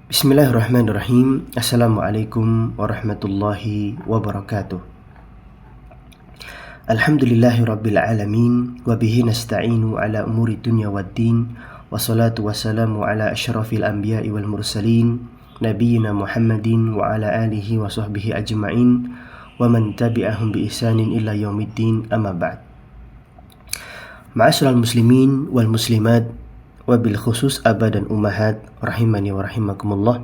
Bismillahirrahmanirrahim. Assalamualaikum warahmatullahi wabarakatuh. Alhamdulillahi rabbil alamin. Wabihi nasta'inu ala umuri dunya waddin. Wassalatu wassalamu ala asyrafil anbiya'i wal mursalin, Nabiyyina Muhammadin wa ala alihi wa sahbihi ajma'in, wa man tabi'ahum bi ihsanin ila yaumiddin, amma ba'd. Ma'asyiral muslimin wal muslimat, wabil khusus abah dan ummahat rahimani wa rahimakumullah.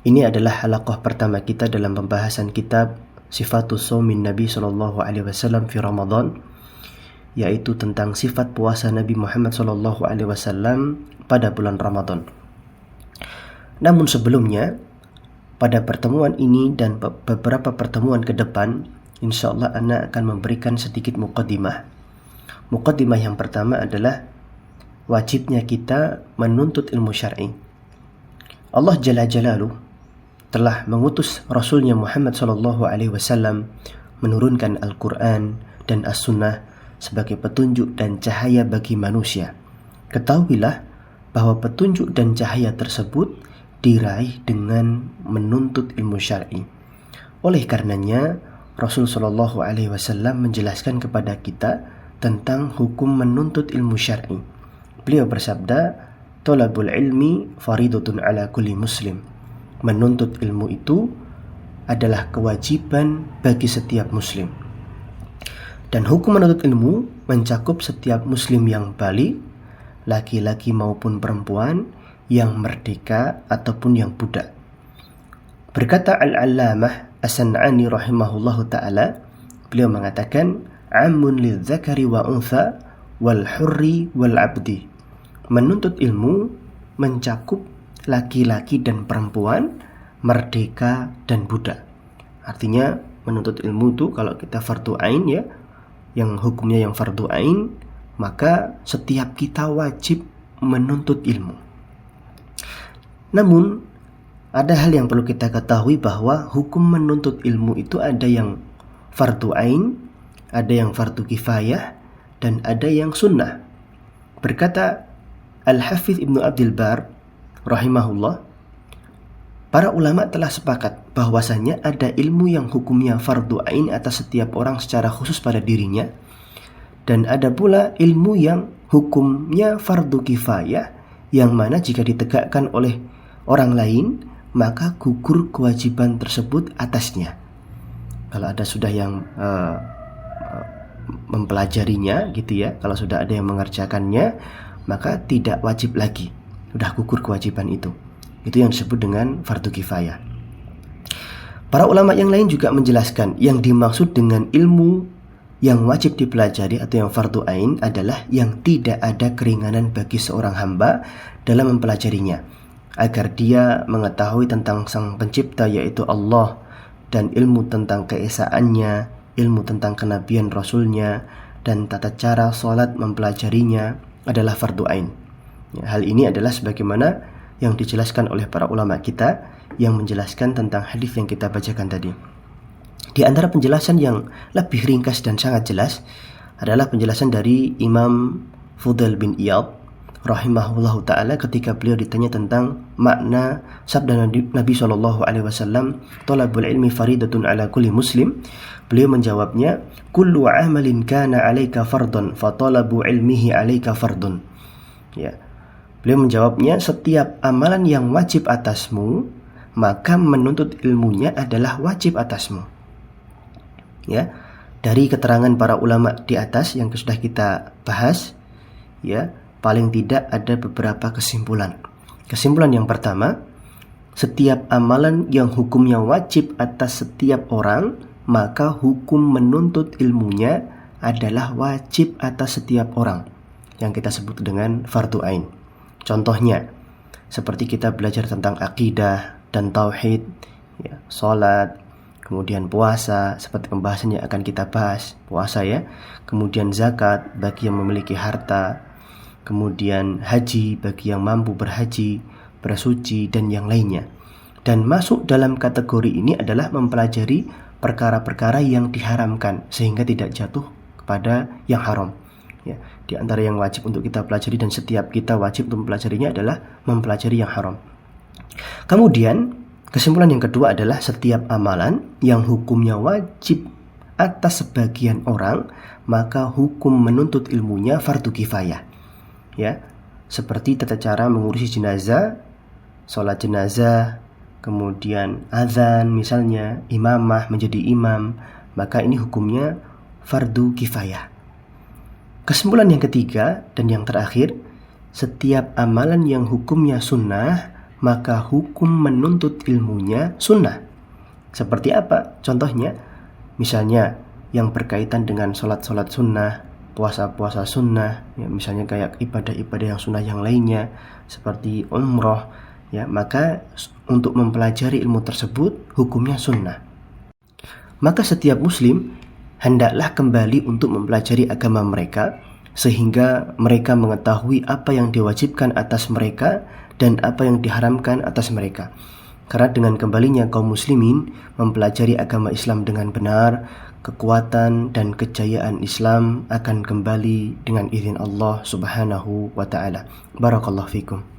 Ini adalah halaqah pertama kita dalam pembahasan kitab Sifatus Shaumin Nabi sallallahu alaihi wasallam fi Ramadan, yaitu tentang sifat puasa Nabi Muhammad sallallahu alaihi wasallam pada bulan Ramadan. Namun sebelumnya, pada pertemuan ini dan beberapa pertemuan ke depan, insyaallah ana akan memberikan sedikit muqaddimah. Muqaddimah yang pertama adalah wajibnya kita menuntut ilmu syar'i. Allah Jalla Jalaluh telah mengutus Rasulnya Muhammad sallallahu alaihi wasallam menurunkan Al-Quran dan As-Sunnah sebagai petunjuk dan cahaya bagi manusia. Ketahuilah bahwa petunjuk dan cahaya tersebut diraih dengan menuntut ilmu syar'i. Oleh karenanya, Rasul sallallahu alaihi wasallam menjelaskan kepada kita tentang hukum menuntut ilmu syar'i. Beliau bersabda, "Thalabul ilmi faridatun ala kulli muslim." Menuntut ilmu itu adalah kewajiban bagi setiap muslim. Dan hukum menuntut ilmu mencakup setiap muslim yang baligh, laki-laki maupun perempuan, yang merdeka ataupun yang budak. Berkata Al-Allamah As-San'ani rahimahullahu ta'ala, beliau mengatakan, "Ammun lidzakari wa untha wal hurri wal abdi." Menuntut ilmu mencakup laki-laki dan perempuan, merdeka dan budak. Artinya menuntut ilmu itu kalau kita fardu ain ya, yang hukumnya yang fardu ain, maka setiap kita wajib menuntut ilmu. Namun ada hal yang perlu kita ketahui, bahwa hukum menuntut ilmu itu ada yang fardu ain, ada yang fardu kifayah, dan ada yang sunnah. Berkata Al-Hafidz Ibnu Abdul Bar rahimahullah, para ulama telah sepakat bahwasanya ada ilmu yang hukumnya fardu ain atas setiap orang secara khusus pada dirinya, dan ada pula ilmu yang hukumnya fardu kifayah, yang mana jika ditegakkan oleh orang lain maka gugur kewajiban tersebut atasnya. Kalau ada sudah yang mempelajarinya gitu ya, kalau sudah ada yang mengerjakannya, maka tidak wajib lagi, sudah gugur kewajiban itu. Itu yang disebut dengan fardu kifayah. Para ulama yang lain juga menjelaskan yang dimaksud dengan ilmu yang wajib dipelajari atau yang fardu ain adalah yang tidak ada keringanan bagi seorang hamba dalam mempelajarinya, agar dia mengetahui tentang Sang Pencipta yaitu Allah, dan ilmu tentang keesaannya, ilmu tentang kenabian Rasulnya, dan tata cara sholat mempelajarinya adalah fardu ain. Hal ini adalah sebagaimana yang dijelaskan oleh para ulama kita yang menjelaskan tentang hadis yang kita bacakan tadi. Di antara penjelasan yang lebih ringkas dan sangat jelas adalah penjelasan dari Imam Fudail bin Iyad rahimahullahu ta'ala ketika beliau ditanya tentang makna sabda Nabi sallallahu alaihi wasallam, "Thalabul ilmi faridatun ala kulli muslim." Beliau menjawabnya, "Kullu amalin kana 'alaika fardun fa talabu ilmihi 'alaika fardun." Ya. Beliau menjawabnya, setiap amalan yang wajib atasmu, maka menuntut ilmunya adalah wajib atasmu. Ya. Dari keterangan para ulama di atas yang sudah kita bahas, ya, paling tidak ada beberapa kesimpulan. Kesimpulan yang pertama, setiap amalan yang hukumnya wajib atas setiap orang, maka hukum menuntut ilmunya adalah wajib atas setiap orang, yang kita sebut dengan fardu ain. Contohnya, seperti kita belajar tentang akidah dan tauhid, ya, salat, kemudian puasa, seperti pembahasan yang akan kita bahas, puasa ya, kemudian zakat bagi yang memiliki harta, kemudian haji bagi yang mampu berhaji, bersuci, dan yang lainnya. Dan masuk dalam kategori ini adalah mempelajari perkara-perkara yang diharamkan sehingga tidak jatuh kepada yang haram. Ya, di antara yang wajib untuk kita pelajari dan setiap kita wajib untuk mempelajarinya adalah mempelajari yang haram. Kemudian kesimpulan yang kedua adalah setiap amalan yang hukumnya wajib atas sebagian orang, maka hukum menuntut ilmunya fardu kifayah. Ya, seperti tata cara mengurusi jenazah, sholat jenazah, kemudian azan misalnya, imamah menjadi imam, maka ini hukumnya fardu kifayah. Kesimpulan yang ketiga dan yang terakhir, setiap amalan yang hukumnya sunnah, maka hukum menuntut ilmunya sunnah. Seperti apa? Contohnya, misalnya yang berkaitan dengan sholat-sholat sunnah, puasa-puasa sunnah, ya, misalnya kayak ibadah-ibadah yang sunnah yang lainnya, seperti umroh, ya, maka untuk mempelajari ilmu tersebut hukumnya sunnah. Maka setiap muslim hendaklah kembali untuk mempelajari agama mereka, sehingga mereka mengetahui apa yang diwajibkan atas mereka dan apa yang diharamkan atas mereka. Karena dengan kembalinya kaum muslimin mempelajari agama Islam dengan benar, kekuatan dan kejayaan Islam akan kembali dengan izin Allah Subhanahu wa ta'ala. Barakallahu fikum.